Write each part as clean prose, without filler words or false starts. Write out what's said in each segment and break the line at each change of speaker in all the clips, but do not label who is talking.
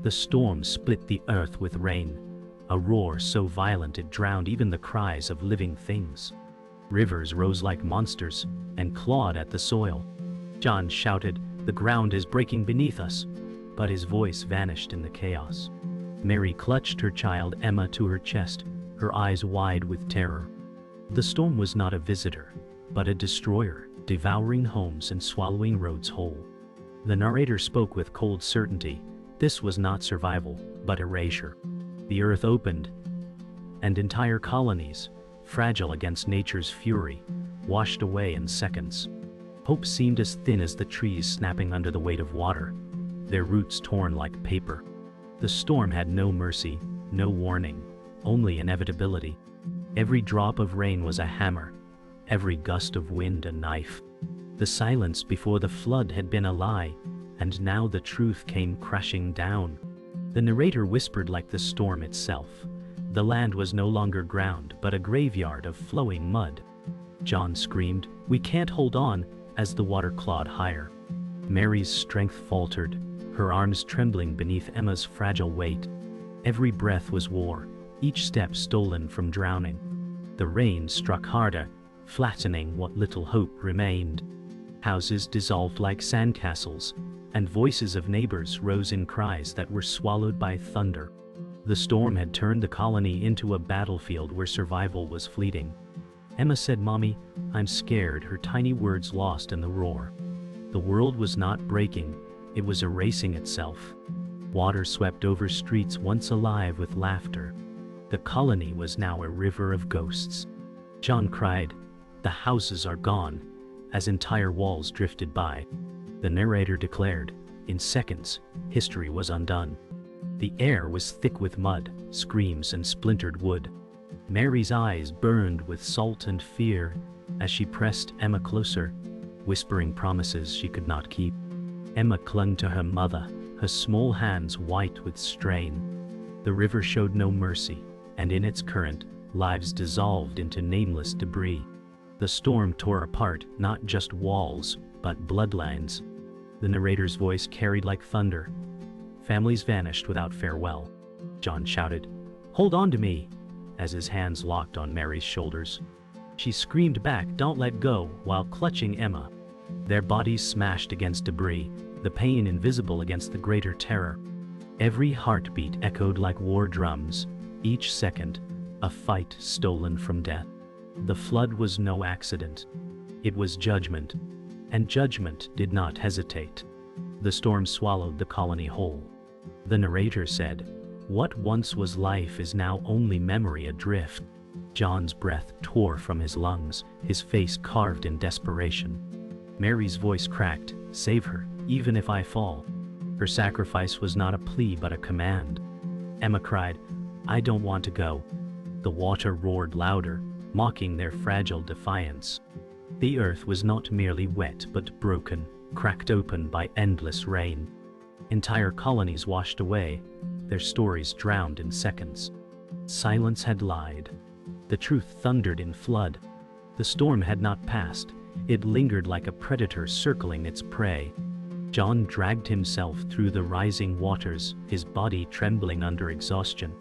The storm split the earth with rain, a roar so violent it drowned even the cries of living things. Rivers rose like monsters and clawed at the soil. John shouted, "The ground is breaking beneath us," but his voice vanished in the chaos. Mary clutched her child Emma to her chest, her eyes wide with terror. The storm was not a visitor, but a destroyer, devouring homes and swallowing roads whole. The narrator spoke with cold certainty. This was not survival, but erasure. The earth opened, and entire colonies, fragile against nature's fury, washed away in seconds. Hope seemed as thin as the trees snapping under the weight of water, their roots torn like paper. The storm had no mercy, no warning, only inevitability. Every drop of rain was a hammer, every gust of wind a knife. The silence before the flood had been a lie, and now the truth came crashing down. The narrator whispered like the storm itself. The land was no longer ground, but a graveyard of flowing mud. John screamed, "We can't hold on," as the water clawed higher. Mary's strength faltered, her arms trembling beneath Emma's fragile weight. Every breath was war, each step stolen from drowning. The rain struck harder, flattening what little hope remained. Houses dissolved like sandcastles, and voices of neighbors rose in cries that were swallowed by thunder. The storm had turned the colony into a battlefield where survival was fleeting. Emma said, "Mommy, I'm scared," her tiny words lost in the roar. The world was not breaking, it was erasing itself. Water swept over streets once alive with laughter. The colony was now a river of ghosts. John cried, "The houses are gone," as entire walls drifted by. The narrator declared, in seconds, history was undone. The air was thick with mud, screams and splintered wood. Mary's eyes burned with salt and fear as she pressed Emma closer, whispering promises she could not keep. Emma clung to her mother, her small hands white with strain. The river showed no mercy, and in its current, lives dissolved into nameless debris. The storm tore apart not just walls, but bloodlines. The narrator's voice carried like thunder. Families vanished without farewell. John shouted, "Hold on to me," as his hands locked on Mary's shoulders. She screamed back, "Don't let go," while clutching Emma. Their bodies smashed against debris, the pain invisible against the greater terror. Every heartbeat echoed like war drums, each second, a fight stolen from death. The flood was no accident. It was judgment, and judgment did not hesitate. The storm swallowed the colony whole. The narrator said, "What once was life is now only memory adrift." John's breath tore from his lungs, his face carved in desperation. Mary's voice cracked, "Save her, even if I fall." Her sacrifice was not a plea but a command. Emma cried, "I don't want to go." The water roared louder, mocking their fragile defiance. The earth was not merely wet but broken, cracked open by endless rain. Entire colonies washed away, their stories drowned in seconds. Silence had lied. The truth thundered in flood. The storm had not passed, it lingered like a predator circling its prey. John dragged himself through the rising waters, his body trembling under exhaustion.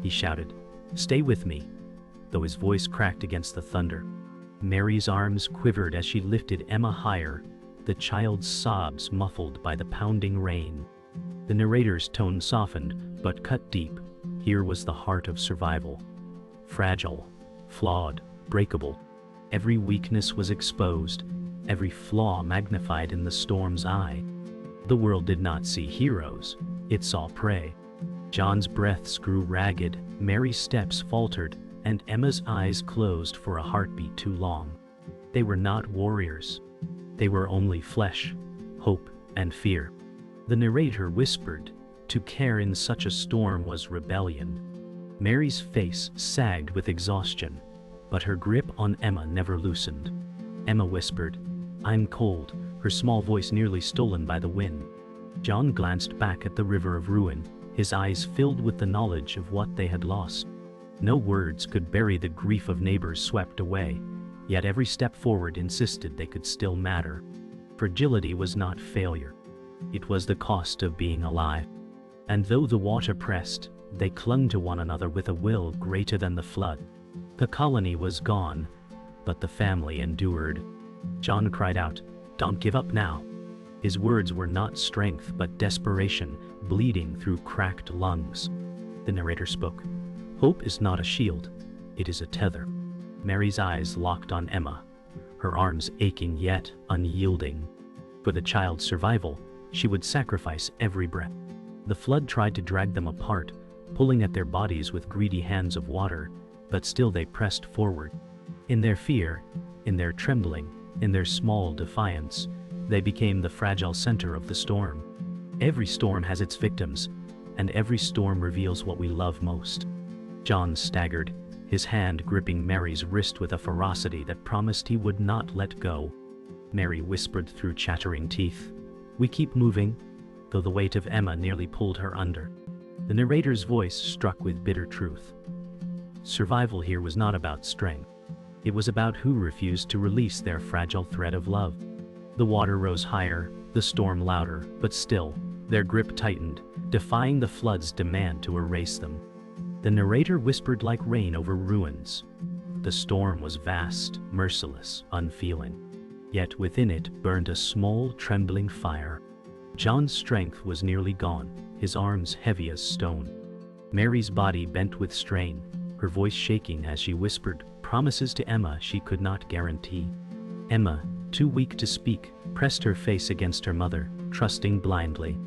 He shouted, "Stay with me," though his voice cracked against the thunder. Mary's arms quivered as she lifted Emma higher, the child's sobs muffled by the pounding rain. The narrator's tone softened, but cut deep. Here was the heart of survival. Fragile, flawed, breakable. Every weakness was exposed, every flaw magnified in the storm's eye. The world did not see heroes, it saw prey. John's breaths grew ragged, Mary's steps faltered, and Emma's eyes closed for a heartbeat too long. They were not warriors. They were only flesh, hope, and fear. The narrator whispered, "To care in such a storm was rebellion." Mary's face sagged with exhaustion, but her grip on Emma never loosened. Emma whispered, "I'm cold," her small voice nearly stolen by the wind. John glanced back at the river of ruin, his eyes filled with the knowledge of what they had lost. No words could bury the grief of neighbors swept away, yet every step forward insisted they could still matter. Fragility was not failure. It was the cost of being alive. And though the water pressed, they clung to one another with a will greater than the flood. The colony was gone, but the family endured. John cried out, "Don't give up now." His words were not strength but desperation, bleeding through cracked lungs. The narrator spoke. "Hope is not a shield, it is a tether." Mary's eyes locked on Emma, her arms aching yet unyielding. For the child's survival, she would sacrifice every breath. The flood tried to drag them apart, pulling at their bodies with greedy hands of water, but still they pressed forward. In their fear, in their trembling, in their small defiance, they became the fragile center of the storm. Every storm has its victims, and every storm reveals what we love most. John staggered, his hand gripping Mary's wrist with a ferocity that promised he would not let go. Mary whispered through chattering teeth, "We keep moving," though the weight of Emma nearly pulled her under. The narrator's voice struck with bitter truth. Survival here was not about strength. It was about who refused to release their fragile thread of love. The water rose higher, the storm louder, but still, their grip tightened, defying the flood's demand to erase them. The narrator whispered like rain over ruins. The storm was vast, merciless, unfeeling. Yet within it burned a small, trembling fire. John's strength was nearly gone, his arms heavy as stone. Mary's body bent with strain, her voice shaking as she whispered promises to Emma she could not guarantee. Emma, too weak to speak, pressed her face against her mother, trusting blindly.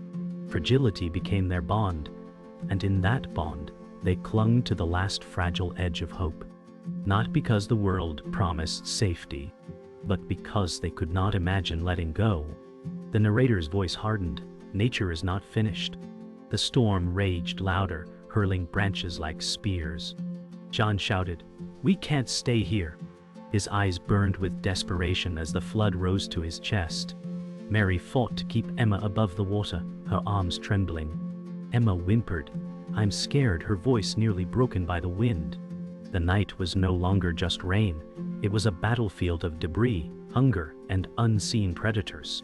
Fragility became their bond, and in that bond, they clung to the last fragile edge of hope. Not because the world promised safety, but because they could not imagine letting go. The narrator's voice hardened. Nature is not finished. The storm raged louder, hurling branches like spears. John shouted, "We can't stay here." His eyes burned with desperation as the flood rose to his chest. Mary fought to keep Emma above the water, her arms trembling. Emma whimpered, "I'm scared," her voice nearly broken by the wind. The night was no longer just rain. It was a battlefield of debris, hunger, and unseen predators.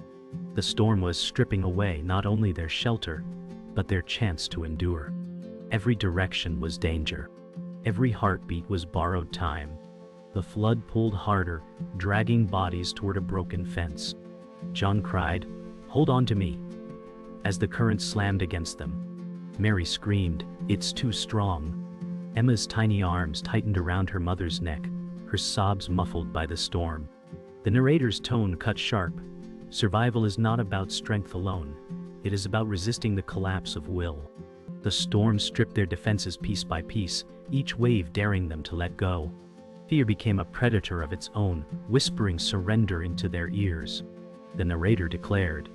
The storm was stripping away not only their shelter, but their chance to endure. Every direction was danger. Every heartbeat was borrowed time. The flood pulled harder, dragging bodies toward a broken fence. John cried, "Hold on to me," as the current slammed against them. Mary screamed, "It's too strong." Emma's tiny arms tightened around her mother's neck, her sobs muffled by the storm. The narrator's tone cut sharp. Survival is not about strength alone. It is about resisting the collapse of will. The storm stripped their defenses piece by piece, each wave daring them to let go. Fear became a predator of its own, whispering surrender into their ears. The narrator declared,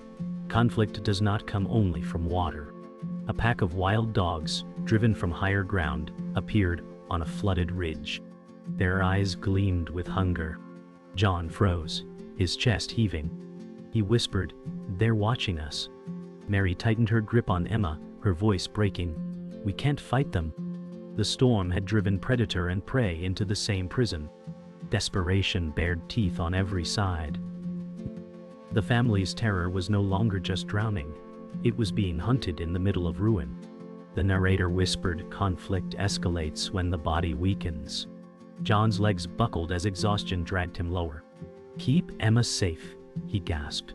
"Conflict does not come only from water." A pack of wild dogs, driven from higher ground, appeared on a flooded ridge. Their eyes gleamed with hunger. John froze, his chest heaving. He whispered, "They're watching us." Mary tightened her grip on Emma, her voice breaking. "We can't fight them." The storm had driven predator and prey into the same prison. Desperation bared teeth on every side. The family's terror was no longer just drowning. It was being hunted in the middle of ruin. The narrator whispered, "Conflict escalates when the body weakens." John's legs buckled as exhaustion dragged him lower. "Keep Emma safe," he gasped,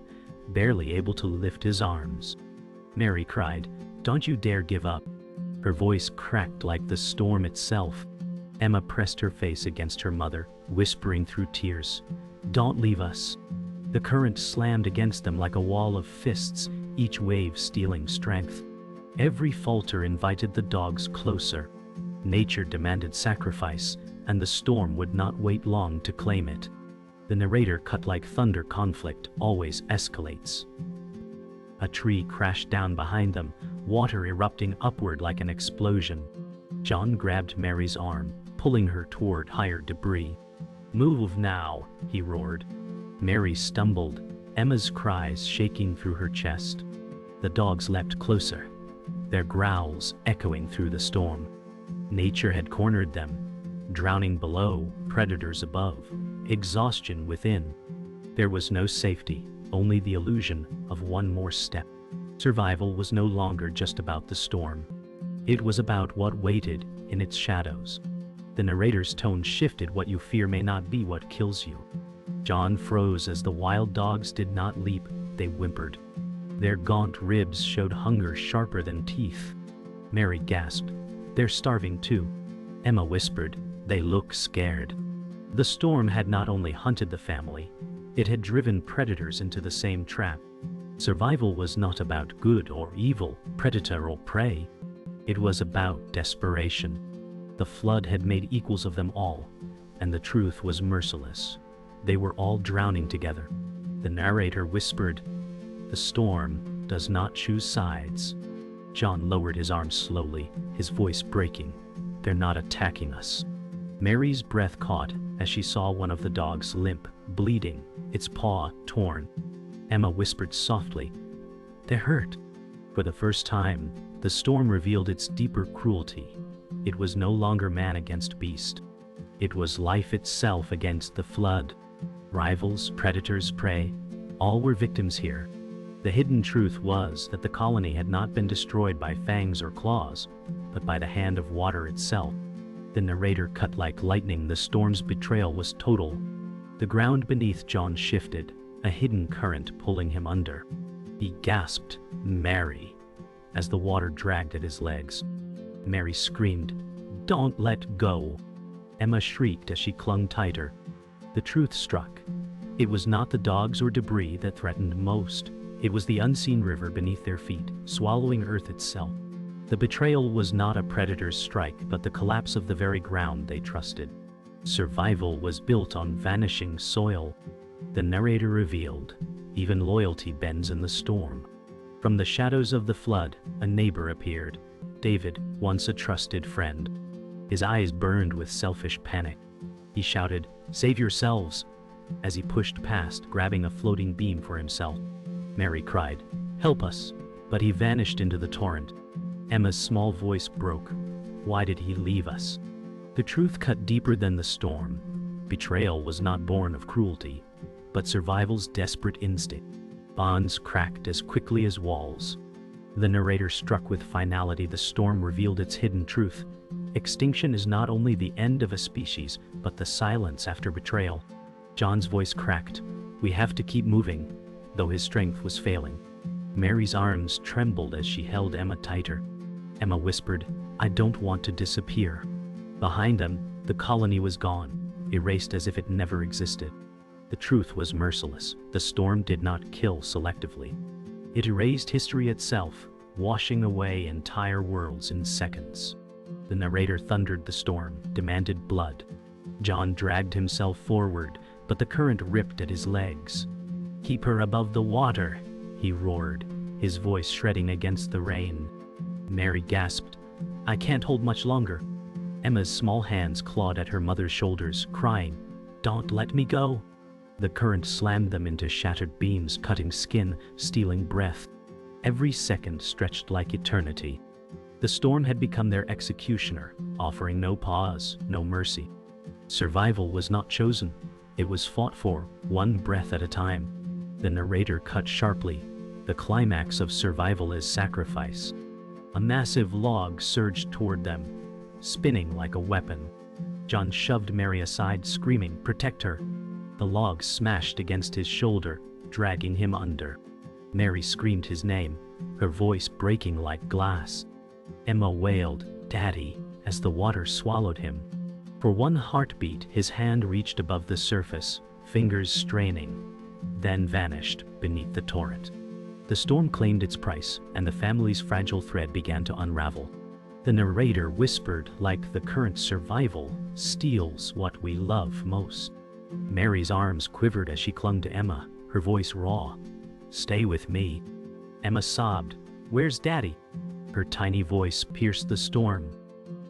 barely able to lift his arms. Mary cried, "Don't you dare give up." Her voice cracked like the storm itself. Emma pressed her face against her mother, whispering through tears, "Don't leave us." The current slammed against them like a wall of fists, each wave stealing strength. Every falter invited the dogs closer. Nature demanded sacrifice, and the storm would not wait long to claim it. The narrator cut like thunder. Conflict always escalates. A tree crashed down behind them, water erupting upward like an explosion. John grabbed Mary's arm, pulling her toward higher debris. "Move now," he roared. Mary stumbled, Emma's cries shaking through her chest. The dogs leapt closer, their growls echoing through the storm. Nature had cornered them, drowning below, predators above, exhaustion within. There was no safety, only the illusion of one more step. Survival was no longer just about the storm. It was about what waited in its shadows. The narrator's tone shifted. What you fear may not be what kills you. John froze as the wild dogs did not leap, they whimpered. Their gaunt ribs showed hunger sharper than teeth. Mary gasped. They're starving too. Emma whispered. They look scared. The storm had not only hunted the family, it had driven predators into the same trap. Survival was not about good or evil, predator or prey. It was about desperation. The flood had made equals of them all, and the truth was merciless. They were all drowning together. The narrator whispered, "The storm does not choose sides." John lowered his arms slowly, his voice breaking. "They're not attacking us." Mary's breath caught as she saw one of the dogs limp, bleeding, its paw torn. Emma whispered softly, "They're hurt." For the first time, the storm revealed its deeper cruelty. It was no longer man against beast. It was life itself against the flood. Rivals, predators, prey, all were victims here. The hidden truth was that the colony had not been destroyed by fangs or claws, but by the hand of water itself. The narrator cut like lightning. The storm's betrayal was total. The ground beneath John shifted, a hidden current pulling him under. He gasped, "Mary," as the water dragged at his legs. Mary screamed, "Don't let go." Emma shrieked as she clung tighter. The truth struck. It was not the dogs or debris that threatened most. It was the unseen river beneath their feet, swallowing earth itself. The betrayal was not a predator's strike, but the collapse of the very ground they trusted. Survival was built on vanishing soil. The narrator revealed, even loyalty bends in the storm. From the shadows of the flood, a neighbor appeared. David, once a trusted friend. His eyes burned with selfish panic. He shouted, "Save yourselves," as he pushed past, grabbing a floating beam for himself. Mary cried, "Help us," but he vanished into the torrent. Emma's small voice broke. Why did he leave us? The truth cut deeper than the storm. Betrayal was not born of cruelty, but survival's desperate instinct. Bonds cracked as quickly as walls. The narrator struck with finality. The storm revealed its hidden truth. Extinction is not only the end of a species, but the silence after betrayal. John's voice cracked. We have to keep moving, though his strength was failing. Mary's arms trembled as she held Emma tighter. Emma whispered, "I don't want to disappear." Behind them, the colony was gone, erased as if it never existed. The truth was merciless. The storm did not kill selectively. It erased history itself, washing away entire worlds in seconds. The narrator thundered the storm, demanded blood. John dragged himself forward, but the current ripped at his legs. "Keep her above the water," he roared, his voice shredding against the rain. Mary gasped, "I can't hold much longer." Emma's small hands clawed at her mother's shoulders, crying, "Don't let me go." The current slammed them into shattered beams, cutting skin, stealing breath. Every second stretched like eternity. The storm had become their executioner, offering no pause, no mercy. Survival was not chosen. It was fought for, one breath at a time. The narrator cut sharply. The climax of survival is sacrifice. A massive log surged toward them, spinning like a weapon. John shoved Mary aside, screaming, "Protect her!" The log smashed against his shoulder, dragging him under. Mary screamed his name, her voice breaking like glass. Emma wailed, "Daddy," as the water swallowed him. For one heartbeat, his hand reached above the surface, fingers straining, then vanished beneath the torrent. The storm claimed its price, and the family's fragile thread began to unravel. The narrator whispered, like the current, "Survival steals what we love most." Mary's arms quivered as she clung to Emma, her voice raw. "Stay with me." Emma sobbed, "Where's Daddy?" Her tiny voice pierced the storm.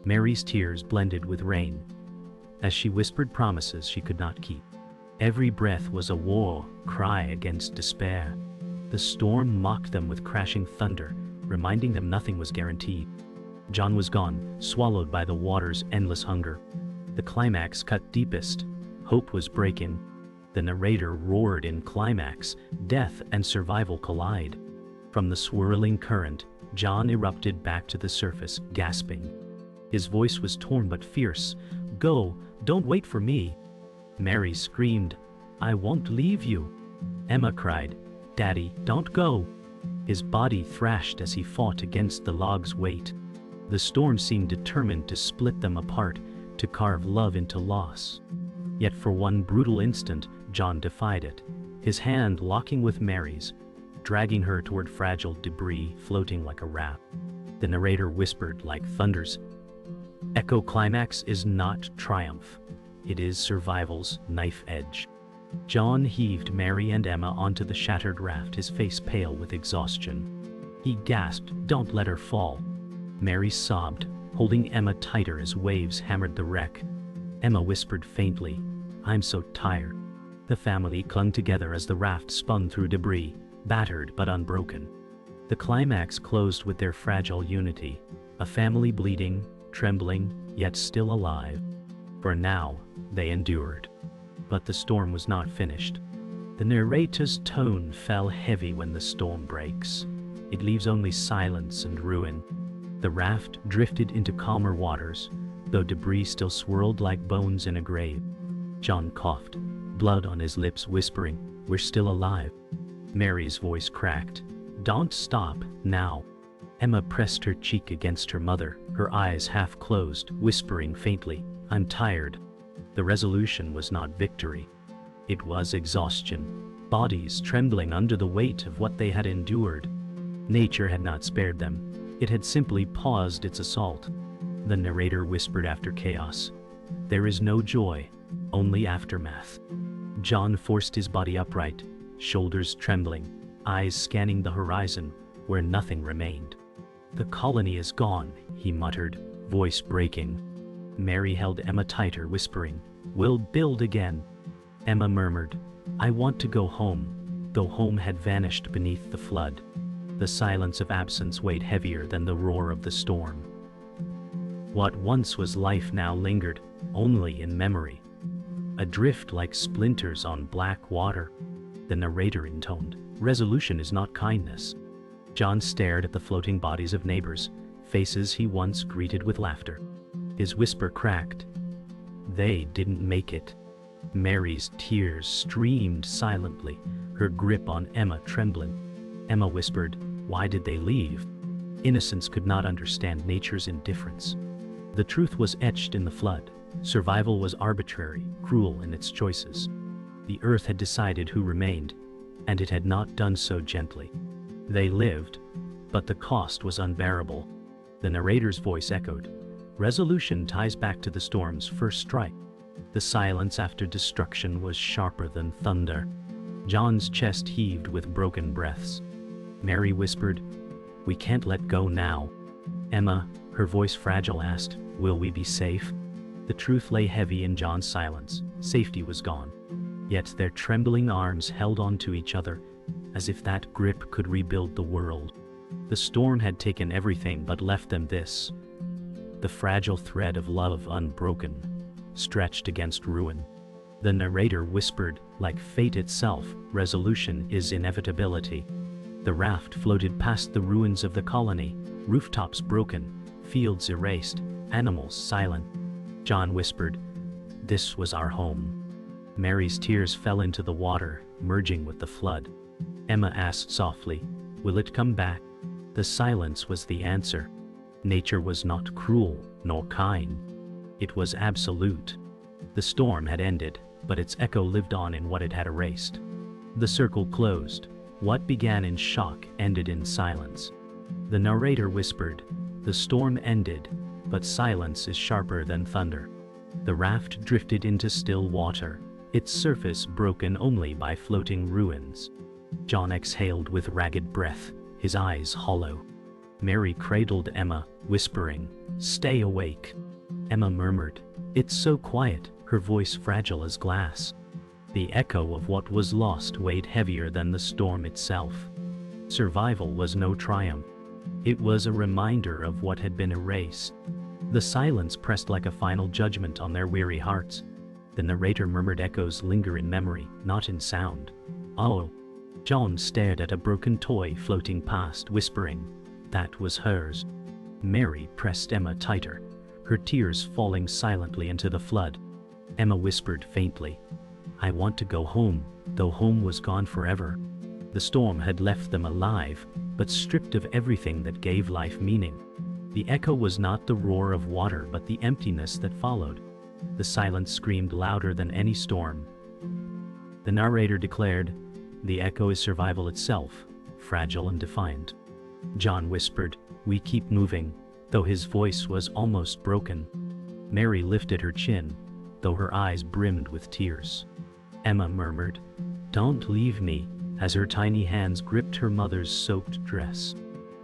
Mary's tears blended with rain, as she whispered promises she could not keep. Every breath was a war cry against despair. The storm mocked them with crashing thunder, reminding them nothing was guaranteed. John was gone, swallowed by the water's endless hunger. The climax cut deepest. Hope was breaking. The narrator roared in climax. Death and survival collide. From the swirling current, John erupted back to the surface, gasping. His voice was torn but fierce. "Go, don't wait for me." Mary screamed, "I won't leave you." Emma cried, "Daddy, don't go." His body thrashed as he fought against the log's weight. The storm seemed determined to split them apart, to carve love into loss. Yet for one brutal instant, John defied it, his hand locking with Mary's, dragging her toward fragile debris floating like a raft. The narrator whispered like thunders, "Echo climax is not triumph. It is survival's knife edge." John heaved Mary and Emma onto the shattered raft, his face pale with exhaustion. He gasped, "Don't let her fall." Mary sobbed, holding Emma tighter as waves hammered the wreck. Emma whispered faintly, "I'm so tired." The family clung together as the raft spun through debris, battered but unbroken. The climax closed with their fragile unity, a family bleeding, trembling, yet still alive. For now, they endured. But the storm was not finished. The narrator's tone fell heavy. "When the storm breaks, it leaves only silence and ruin." The raft drifted into calmer waters, though debris still swirled like bones in a grave. John coughed, blood on his lips, whispering, "We're still alive." Mary's voice cracked, "Don't stop, now." Emma pressed her cheek against her mother, her eyes half closed, whispering faintly, "I'm tired." The resolution was not victory. It was exhaustion, bodies trembling under the weight of what they had endured. Nature had not spared them. It had simply paused its assault. The narrator whispered after chaos, "There is no joy, only aftermath." John forced his body upright, shoulders trembling, eyes scanning the horizon, where nothing remained. "The colony is gone," he muttered, voice breaking. Mary held Emma tighter, whispering, "We'll build again." Emma murmured, "I want to go home," though home had vanished beneath the flood. The silence of absence weighed heavier than the roar of the storm. What once was life now lingered, only in memory. Adrift like splinters on black water. The narrator intoned, "Resolution is not kindness." John stared at the floating bodies of neighbors, faces he once greeted with laughter. His whisper cracked, "They didn't make it." Mary's tears streamed silently, her grip on Emma trembling. Emma whispered, "Why did they leave?" Innocence could not understand nature's indifference. The truth was etched in the flood. Survival was arbitrary, cruel in its choices. The earth had decided who remained, and it had not done so gently. They lived, but the cost was unbearable. The narrator's voice echoed, "Resolution ties back to the storm's first strike." The silence after destruction was sharper than thunder. John's chest heaved with broken breaths. Mary whispered, "We can't let go now." Emma, her voice fragile, asked, "Will we be safe?" The truth lay heavy in John's silence. Safety was gone. Yet their trembling arms held on to each other, as if that grip could rebuild the world. The storm had taken everything but left them this, the fragile thread of love unbroken, stretched against ruin. The narrator whispered, like fate itself, "Resolution is inevitability." The raft floated past the ruins of the colony, rooftops broken, fields erased, animals silent. John whispered, "This was our home." Mary's tears fell into the water, merging with the flood. Emma asked softly, "Will it come back?" The silence was the answer. Nature was not cruel, nor kind. It was absolute. The storm had ended, but its echo lived on in what it had erased. The circle closed. What began in shock ended in silence. The narrator whispered, "The storm ended, but silence is sharper than thunder." The raft drifted into still water, its surface broken only by floating ruins. John exhaled with ragged breath, his eyes hollow. Mary cradled Emma, whispering, "Stay awake." Emma murmured, "It's so quiet," her voice fragile as glass. The echo of what was lost weighed heavier than the storm itself. Survival was no triumph. It was a reminder of what had been erased. The silence pressed like a final judgment on their weary hearts. The narrator murmured, "Echoes linger in memory, not in sound." "Oh, John stared at a broken toy floating past, whispering, "That was hers." Mary pressed Emma tighter, her tears falling silently into the flood. Emma whispered faintly, "I want to go home," though home was gone forever. The storm had left them alive, but stripped of everything that gave life meaning. The echo was not the roar of water but the emptiness that followed. The silence screamed louder than any storm. The narrator declared, "The echo is survival itself, fragile and defiant." John whispered, "We keep moving," though his voice was almost broken. Mary lifted her chin, though her eyes brimmed with tears. Emma murmured, "Don't leave me," as her tiny hands gripped her mother's soaked dress.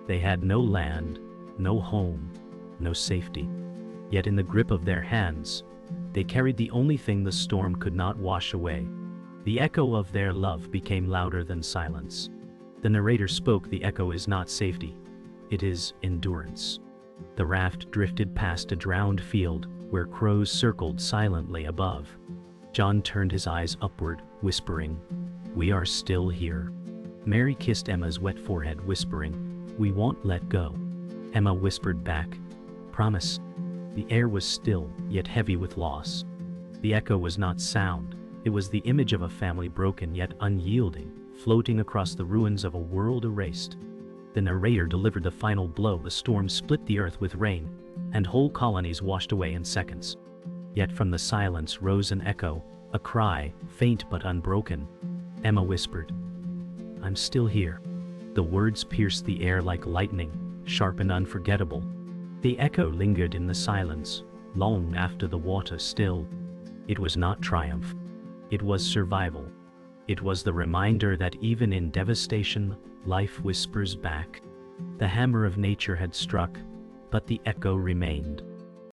They had no land, no home, no safety. Yet in the grip of their hands, they carried the only thing the storm could not wash away. The echo of their love became louder than silence. The narrator spoke, "The echo is not safety. It is endurance." The raft drifted past a drowned field, where crows circled silently above. John turned his eyes upward, whispering, "We are still here." Mary kissed Emma's wet forehead, whispering, "We won't let go." Emma whispered back, "Promise." The air was still, yet heavy with loss. The echo was not sound, it was the image of a family broken yet unyielding, floating across the ruins of a world erased. The narrator delivered the final blow. The storm split the earth with rain, and whole colonies washed away in seconds. Yet from the silence rose an echo, a cry, faint but unbroken. Emma whispered, "I'm still here." The words pierced the air like lightning, sharp and unforgettable. The echo lingered in the silence, long after the water stilled. It was not triumph. It was survival. It was the reminder that even in devastation, life whispers back. The hammer of nature had struck, but the echo remained.